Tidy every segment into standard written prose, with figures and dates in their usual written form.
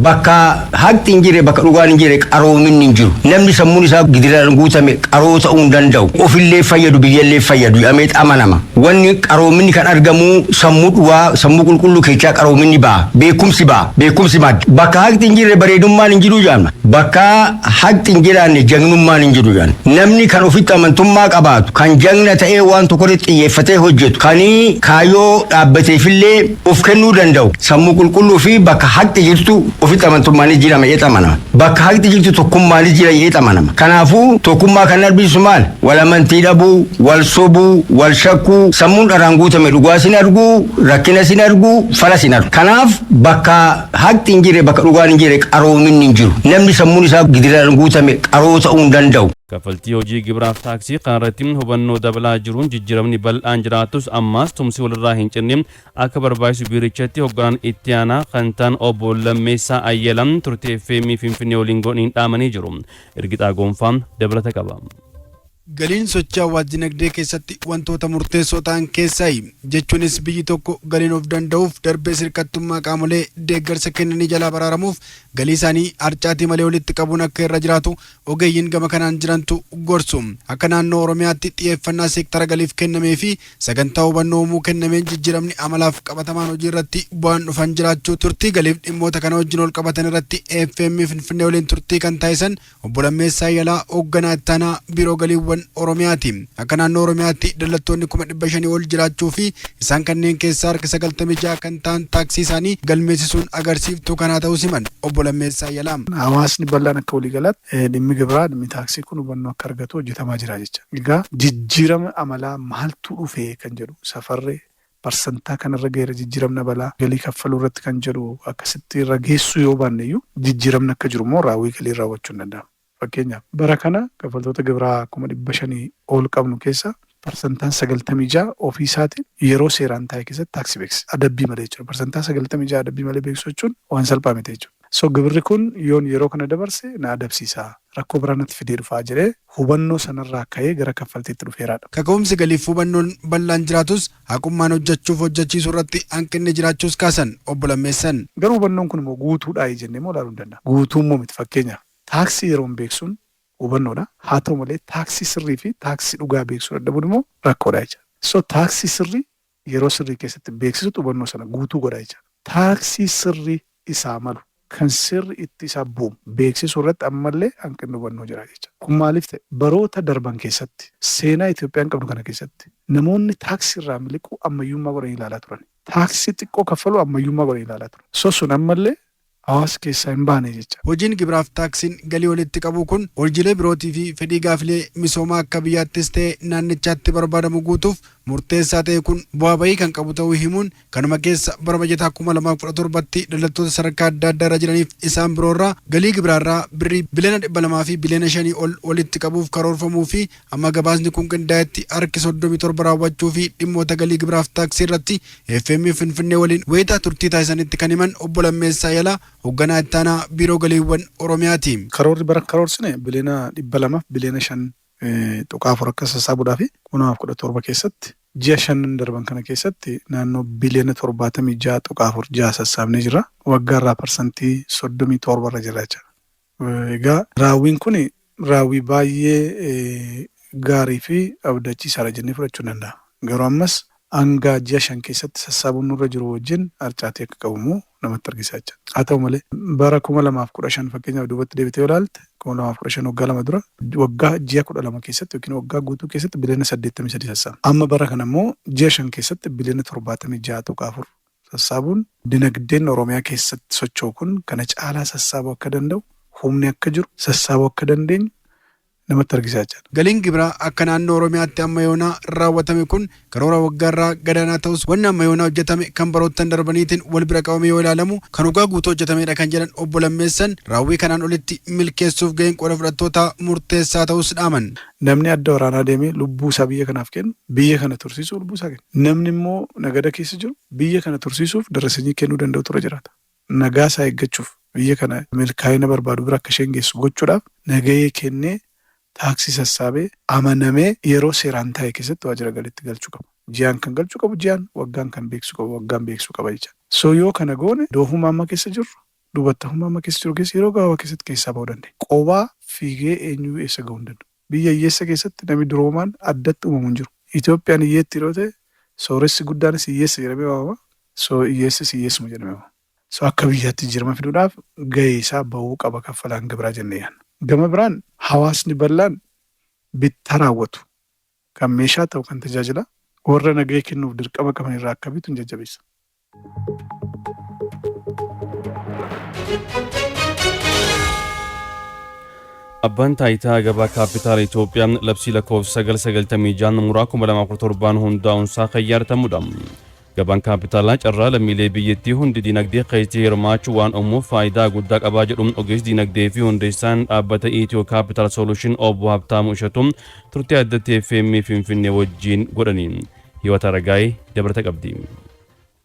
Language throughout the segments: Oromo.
bakka haqni hin jirre bakka dhugaan hin jirre qaroominni hin jiru. Namni sammuun isaa gidiraan guutame qaroo ta'uu hin danda'u. Ofillee fayyadu biyyallee fayyadu ameet amanama. Wanni qaroominni kan argamu sammuu duwwaa sammuu qulqulluu keessaa qaroominni ba'a. Beekumsi ba'a. Beekumsi madda. Bakka haqni hin jirre bareedummaan hin jiru jaamna. Bakka haqni hin jiraanne jagnummaan hin jiru jaamna. Namni kan ofitti amantummaa qabaatu kan jagna ta'ee waan tokkotti xiyyeeffatee hojjetu kanii kaayoo dhaabbateefillee of kennuu danda'u. Sammuu qulqulluu fi bakka haqni jirtu ofitti amantummaanis jira jedhee amanama. Bakka haqni jirtu tokkummaanis jira jedhee amanama. Kanaafuu tokkummaa kan argisiisu maal? Wal amantii dhabuu, wal sobuu, wal shakkuu, sammuun dharaan guutame dhugaa sin argu, rakkina sin argu, fala sin argu. Kanaaf bakka haqni hin jirre bakka dhugaan hin jirre qaroominni hin jiru. Namni sammuun isaa gidiraan guutame qaroo ta'uu hin danda'u. Kaffaltii hojii gibiraaf taaksii kanarratti hubannoo dabalaa jiruun jijjiiramni bal'aan jiraatus ammaas tumsi walirraa hin cinne akka barbaachisu biirichatti hoogganaan itti aanaa kan ta'an obbo Lammeessaa Ayyalam turtii FM Finfinnee waliin godhaniin dhaamanii jiru. Ergixaa Gonfaan dabalata qaba. Galiin sochii hawaasa dinagdee keessatti wantoota murteessoo ta'an keessaayi jechuunis biyyi tokko galiin of danda'uuf darbee sirkattummaa qaamolee deeggarsa kennanii jalaa baraaramuuf galii isaanii harcaatii malee walitti qabuun akka irra jiraatu ogeeyyiin gama kanaan jirantu gorsu. Akka naannoo Oromiyaatti xiyyeeffannaa seektara galiif kennamee fi sagantaa hubannoo uumuu kennameen jijjiiramni amalaaf qabatamaan hojii irratti bu'aan dhufan jiraachuu turtii galiif dhimmoota kana wajjin ol qabatan irratti FM Finfinnee waliin turtii kan taasisan obbo Lammeessaa Ayyalaa hoogganaa itti aanaa biiroo galiiwwan Oromiyaati. Akka naannoo Oromiyaatti dallattoonni 500 ol jiraachuu fi isaan kanneen keessaa harka 96 kan ta'an taaksii isaanii galmeessisuun agarsiiftuu kanaa ta'uu siman obbo Lammeessaa Ayyalaa. Hawaasni bal'aan akka walii galaatti dhimmi gibiraa dhimmi taaksii kun hubannoo akka argatu hojjetamaa jira jecha. Egaa jijjiirama amalaa maaltu dhufee kan jedhu safarree parsantaa kanarra geera jijjiiramna balaa galii kaffaluu irratti kan jedhu akkasitti irra geessu yoo baanneyyuu jijjiiramni akka jiru immoo raawwii galii raawwachuu hin danda'amu. Fakkeenyaaf bara kana kaffaltoota gibiraa 500 ol qabnu keessa parsantaan 96 ofii isaatiin yeroo seeraan taa'e keessatti taaksii beeksisa. Adabbii malee jechuudha. Parsantaa 96 adabbii malee beeksisuu jechuun waan salphaa miti jechuudha. So gibirri kun yoon yeroo kana dabarse na adabsiisaa. Rakkoo biraanatti fidee dhufaa jedhee hubannoo sanarraa ka'ee gara kaffaltiitti dhufeeraadha. Kaka'umsi galiif hubannoon bal'aan jiraatus haqummaan hojjechuuf hojjechiisuu irratti hanqinni jiraachuus kaasan obbo Lammeessan. Garuu hubannoon kun immoo guutuudhaa jennee moo ilaaluu hin danda'a. Guutuu immoo miti fakkeenyaaf. Taaksii yeroo beeksuun hubannoodha. Haa ta'u malee taaksii sirrii fi taaksii dhugaa beeksuu dadhabuun immoo rakkoodha jecha. So taaksii sirrii yeroo sirrii keessatti beeksisutu hubannoo sana guutuu godha jecha. Taaksii sirrii isaa malu kan sirri itti isaa bu'u beeksisuu irratti ammallee hanqinni hubannoo jira jecha. Kun maaliif ta'e baroota darban keessatti seenaa Itoophiyaan qabdu kana keessatti namoonni taaksii irraa miliquu ammayyummaa godhanii ilaalaa turan. Taaksii xiqqoo kaffaluu ammayyummaa godhanii ilaalaa turan. So sun ammallee hawaasa keessaa hin baane jecha. Hojiin gibiraaf taaksiin galii walitti qabu kun hojiilee birootii fi fedhii gaafilee misoomaa akka biyyaattis ta'e naannichaatti barbaadamu guutuuf murteessaa ta'e kun bu'aa bahii kan qabu ta'uu himuun kanuma keessa bara bajataa 2017tti dallattoota sadarkaa adda addaa irra jiraniif isaan biroorraa galii gibiraarraa birrii biliyoona 200 fi biliyoona 5 ol walitti qabuuf karoorfamuu fi amma gabaasni kun qindaa'etti harki 37 raawwachuu fi dhimmoota galii gibiraaf taaksii irratti FM Finfinnee waliin wayitaa turtii taasisanitti kan himan obbo Lammeessaa Ayyalaa hoogganaa itti aanaa biiroo galiiwwan Oromiyaati. Karoorri bara karoorsine biliyoona 200 fi biliyoona 5 tuqaa 4 akka sassaabuudhaa fi 2017 keessatti ji'a 5 darban kana keessatti naannoo biliyoona 76 tuqaa 4 sassaabnee jira. Waggaarraa parsantii 37 irra jira jechuudha. Egaa raawwiin kun raawwii baay'ee gaarii fi abdachiisaadha jennee fudhachuu danda'a. Garuu ammas hanga ji'a 5 keessatti sassaabuun nurra jiru wajjin harcaatii akka qabu namatti argisiisaa jira. Haa ta'u malee bara 2015 fakkeenyaaf duubatti deebitee ilaalte 2015 waggaa 2 dura waggaa ji'a 12 keessatti yookiin waggaa guutuu keessatti biliyoona 83 sassaaba. Amma bara kana immoo ji'a 5 keessatti biliyoona 76 tuqaa 4 sassaabuun dinagdeen Oromiyaa keessatti socho'u kun kana caalaa sassaabuu akka danda'u humni akka jiru sassaabuu akka dandeenyu namatti argisiisaa jira. Galiin gibiraa akka naannoo Oromiyaatti amma yoonaa raawwatame kun karoora waggaarraa gadaanaa ta'us wanni amma yoonaa hojjetame kan baroottan darbaniitiin wal bira qabame yoo ilaalamu kan dhugaa guutuu hojjetamedha kan jedhan obbo Lammeessan raawwii kanaan olitti milkeessuuf ga'een qooda fudhattoota murteessaa ta'us dhaaman. Namni adda waraanaa deemee lubbuu isaa biyya kanaaf kennu biyya kana tursiisuuf lubbuu isaa kenna. Namni immoo nagada keessa jiru biyya kana tursiisuuf darsanii kennuu danda'u ture jiraata. Nagaa isaa eeggachuuf biyya kana milkaa'ina barbaadu bira akka isheen geessu gochuudhaaf nagahee kennee taaksii sassaabee amanamee yeroo seeraan taa'e keessatti waajjira galitti galchuu qaba. Ji'aan kan galchuu qabu ji'aan, waggaan kan beeksuu qabu waggaan beeksuu qaba jecha. So yoo kana goone doofummaa amma keessa jirru dubartoota amma keessa jiru keessa yeroo gabaabaa keessatti keessaa bahuu danda'a. Qobaa fiigee eenyuu eessa gahuu hin danda'u. Biyya hiyyeessa keessatti namni duroomaan addatti uumamu hin jiru. Itoophiyaan hiyyeetti yeroo ta'e sooressi guddaanis hiyyeessa jedhamee waamama. Hiyyeessis hiyyeessuma jedhamee waamama. Akka biyyaatti jijjiirama fiduudhaaf gahee isaa bahuu qaba kaffalaan gibiraa jennee yaadna. Gama biraan hawaasni bal'aan bittaa raawwatu kan meeshaa ta'u kan tajaajila warra nagahee kennuuf dirqama qaban irraa akka bitu hin jajjabeessa. Abbaan taayitaa gabaa kaapitaala Itoophiyaa labsii lakkoofsa 996 muraa 2017 hundaa'uunsaa kan yaadatamudha. Gabaan kaapitaalaa carraa lammiilee biyyattii hundi dinagdee keessatti hirmaachuu waan uumuuf faayidaa guddaa qabaa jedhuun ogeessi dinagdee fi hundeessaan dhaabbata Itiyoo Capital Solution obbo Habtaamuu Ishatuun turtii adda FM Finfinnee wajjin godhaniin Hiwata Ragaayii dabalata qabdi.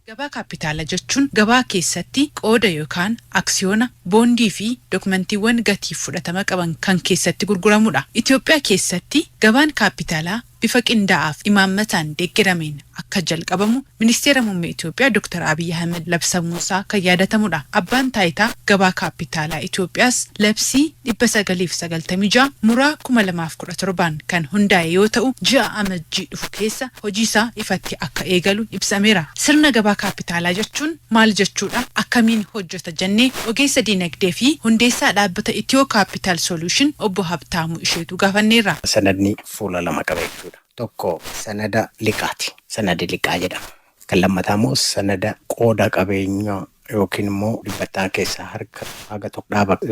Gabaa kaapitaala jechuun gabaa keessatti qooda yookaan aksiyoona, boondii fi dookumentiiwwan gatii fudhatama qaban kan keessatti gurguramudha. Itoophiyaa keessatti gabaan kaapitaalaa bifa qindaa'aaf imaammataan deeggarameen akka jalqabamu ministeera muummee Itoophiyaa Dr. Abiy Ahmed labsamuusaa kan yaadatamudha. Abbaan taayitaa gabaa kaapitaalaa Itoophiyaas labsii 996 muraa 2017 kan hundaa'e yoo ta'u ji'a amajjii dhufu keessa hojiisaa ifatti akka eegalu ibsameera. Sirna gabaa kaapitaalaa jechuun maal jechuudha? Akkamiin hojjeta jennee ogeessa dinagdee fi hundeessaa dhaabbata Itiyoo Capital Solution obbo Habtaamuu Isheetu gaafanneerra. Sanadni fuula lama qaba jechuudha. Tokko sanada liqaati. Sanada liqaa jedhama. Kan lammataa immoo sanada qooda qabeenyaa yookiin immoo dhibbataa keessaa harka haga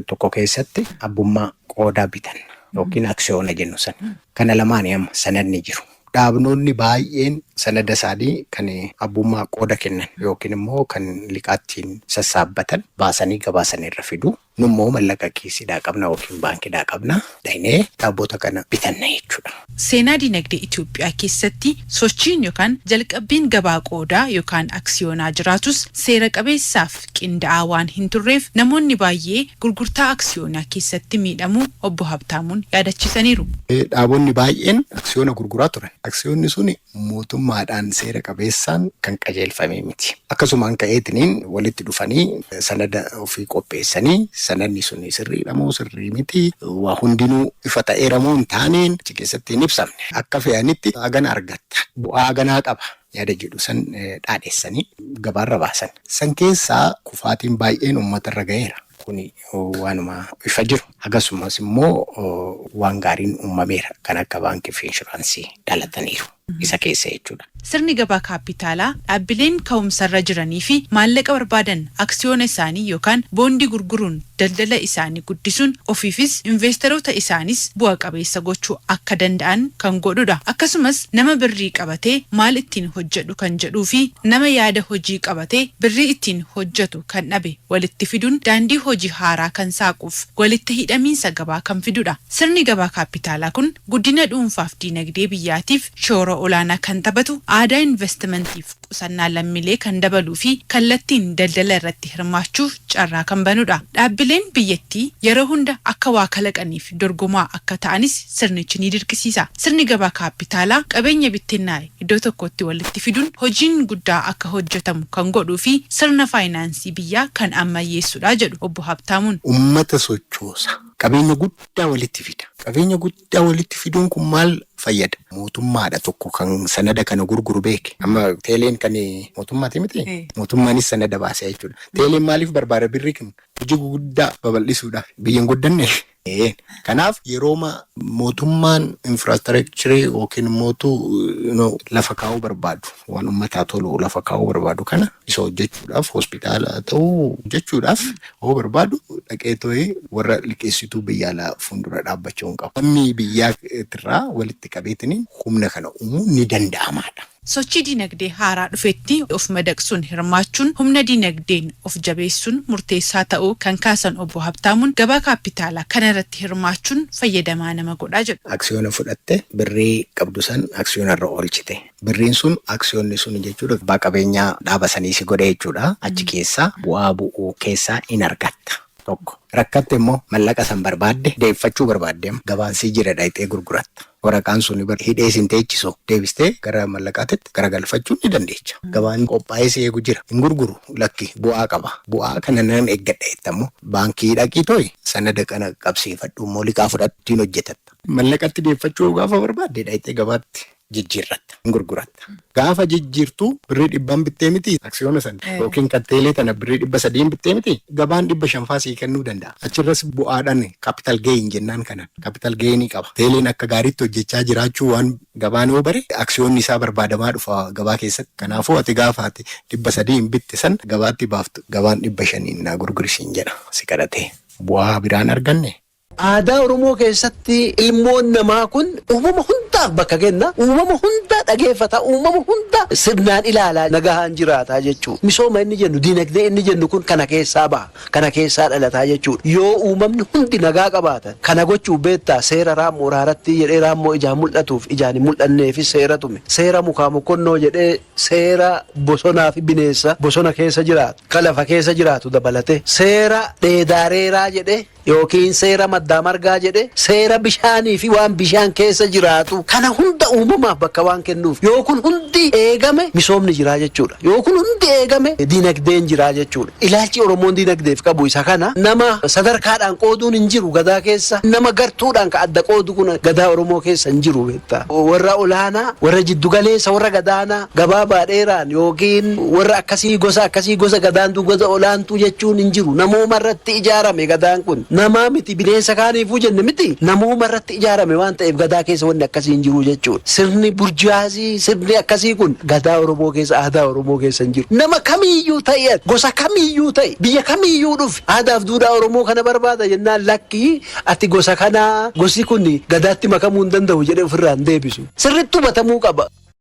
tokko keessatti abbummaa qoodaa bitan yookiin aksiyoona jennu sana. Kana lamaanii amma sanadni jiru. Dhaabnoonni baay'een sanada isaanii kan abbummaa qooda kennan yookiin immoo kan liqaattiin sassaabbatan baasanii gabaasanii irra fidu. Nummoo mallaqa kiisidhaa qabna yookiin baankiidhaa qabna. Dainee dhaabota kana bitanna jechuudha. Seenaa dinagdee Itoophiyaa keessatti sochiin yookaan jalqabbiin gabaa qoodaa yookaan aksiyoonaa jiraatus seera qabeessaaf qindaa'aa waan hin turreef namoonni baay'ee gurgurtaa aksiyoonaa keessatti miidhamuu obbo Habtaamuun yaadachiisaniiru. Dhaabonni baay'een aksiyoona gurguraa turan. Aksiyoonni suni mootummaadhaan seera qabeessaan kan qajeelfame miti. Akkasumaan ka'eetiniin walitti dhufanii sanada ofii qopheessanii sanadni suni sirriidha moo sirrii miti waa hundinuu ifa ta'eera moo hin taaneen achi keessatti hin ibsamne. Akka fe'anitti hagana argatta bu'aa haganaa qaba yaada jedhu san dhaadheessanii gabaarra baasan. San keessaa kufaatiin baay'een uummatarra ga'eera. Kuni waanuma ifa jiru. Akkasumas immoo waan gaariin uumameera kan akka baankii fi inshuraansii dhalataniiru. Isa keessa jechuudha. Sirni gabaa kaapitaalaa dhaabbileen ka'umsarra jiranii fi maallaqa barbaadan aksiyoona isaanii yookaan boondii gurguruun daldala isaanii guddisuun ofiifis investeerota isaanis bu'a qabeessa gochuu akka danda'an kan godhudha. Akkasumas nama birrii qabatee maal ittiin hojjedhu kan jedhuu fi nama yaada hojii qabatee birrii ittiin hojjetu kan dhabe walitti fiduun daandii hojii haaraa kan saaquuf walitti hidhamiinsa gabaa kan fidudha. Sirni gabaa kaapitaalaa kun guddina dhuunfaaf dinagdee biyyaatiif shoora olaanaa kan taphatu aadaa investimentiif qusannaa lammiilee kan dabaluu fi kallattiin daldala irratti hirmaachuuf carraa kan banudha. Dhaabbileen biyyattii yeroo hunda akka waa kalaqaniif dorgomaa akka ta'anis sirnichi ni dirqisiisa. Sirni gabaa kaapitaalaa qabeenya bittinnaa'e iddoo tokkotti walitti fiduun hojiin guddaa akka hojjetamu kan godhuu fi sirna faayinaansii biyyaa kan ammayyeessudha jedhu obbo Habtaamuun. Uummata sochoosa. Qabeenya guddaa walitti fida. Qabeenya guddaa walitti fiduun kun maal fayyada? Mootummaadha tokko kan sanada kana gurguru beeke. Amma teeleen kan mootummaati miti? Mootummaanis sanada baasee jechuudha. Teeleen maaliif barbaada birrii kun? Hojii guddaa babal'isuudhaaf biyyan guddanne. Kanaaf yeroo mootummaan infraastiraakcharii yookiin immoo lafa kaa'uu barbaadu waan uummataa tolu lafa kaa'uu barbaadu kana isa hojjechuudhaaf hospitaala ta'uu hojjechuudhaaf yoo barbaadu dhaqee too'ee warra liqeessituu biyya alaa fuuldura dhaabbachuu hin qabu. Lammii biyyaa irraa walitti qabeetiniin humna kana uumuu ni danda'amaadha. Sochii dinagdee haaraa dhufetti of madaqsuun hirmaachuun humna dinagdeen of jabeessuun murteessaa ta'uu kan kaasan obbo Habtaamuun gabaa kaapitaalaa kana irratti hirmaachuun fayyadamaa nama godhaa jedhu. Aksiyoona fudhatte birrii qabdu san aksiyoona irra oolchite. Birriin sun aksiyoonni sun jechuudha abbaa qabeenyaa dhaaba sanii si godhe jechuudha. Achi keessaa bu'aa bu'uu keessaa in argatta. tokko. Rakkatte immoo mallaqa san barbaadde deeffachuu barbaadde gabaan sii jira dhayxee gurguratta. Waraqaan sun hidhee sin teechisu deebistee gara mallaqaatitti garagalfachuu ni dandeecha. Gabaan qophaa'ee si eegu jira. Hin gurguru lakki bu'aa qaba. Bu'aa kana nan eeggadha jettammoo baankii dhaqii too'i sanada kana qabsiifadhu immoo liqaa fudhattiin hojjetatta. Mallaqatti deeffachuu gaafa barbaadde dhayxee gabaatti jijjiirratta. Hin gurguratta. Gaafa jijjiirtuu birrii 100 bittee miti aksiyoona sana yookiin katteelee tana birrii 300 bittee miti gabaan 500 sii kennuu danda'a. Achirras bu'aadhaan capital gain jennaan kanan capital gainii qaba. Teeleen akka gaariitti hojjechaa jiraachuu waan gabaan yoo bare aksiyoonni isaa barbaadamaa dhufa gabaa keessatti. Kanaafuu ati gaafa ati 300 bitte san gabaatti baaftu gabaan 500 naa gurgurisiin jedha si kadhatee bu'aa biraan arganne. Aadaa Oromoo keessatti ilmoon namaa kun uumama hundaaf bakka kenna. Uumama hundaa dhageeffata. Uumama hundaa sirnaan ilaalaa nagahaan jiraataa jechuudha. Misooma inni jennu diinagdee inni jennu kun kana keessaa baha. Kana keessaa dhalataa jechuudha. Yoo uumamni hundi nagaa qabaatan kana gochuu beektaa seera raammoo raaratti jedhee raammoo ijaan mul'atuuf ijaan hin mul'anneefi seera tume. Seera mukaa mokonnoo jedhee seera bosonaa fi bineensa bosona keessa jiraatu kan lafa keessa jiraatu dabalate. Seera dheedaareeraa jedhee yookiin seera maddaa margaa jedhe seera bishaanii fi waan bishaan keessa jiraatu kana hunda uumamaaf bakka waan kennuuf yoo kun hundi eegame misoomni jiraa jechuudha. Yoo kun hundi eegame diinagdeen jiraa jechuudha. Ilaalchi Oromoon diinagdeef qabu isa kana nama sadarkaadhaan qooduun hin jiru gadaa keessa nama gartuudhaan ka adda qoodu kun gadaa Oromoo keessa hin jiru beektaa. Warra olaanaa warra jiddugaleessa warra gadaanaa gabaabaa dheeraan yookiin warra akkasii gosa gadaan gosa olaantuu jechuun hin jiru. Namooma irratti ijaarame gadaan kun. Namaa miti bineensa kaaniifuu jenne miti namooma irratti ijaarame waan ta'eef gadaa keessa wanni akkasii hin jiru jechuudha. Sirni burjaazii sirni akkasii kun gadaa Oromoo keessa aadaa Oromoo keessa hin jiru. Nama kamiyyuu ta'e gosa kamiyyuu ta'e biyya kamiyyuu dhufe aadaaf duudhaa Oromoo kana barbaada jennaan lakkii ati gosa kanaa gosi kun gadaatti makamuu hin danda'u jedhee ofirraa hin deebisu. Sirritti hubatamuu qaba.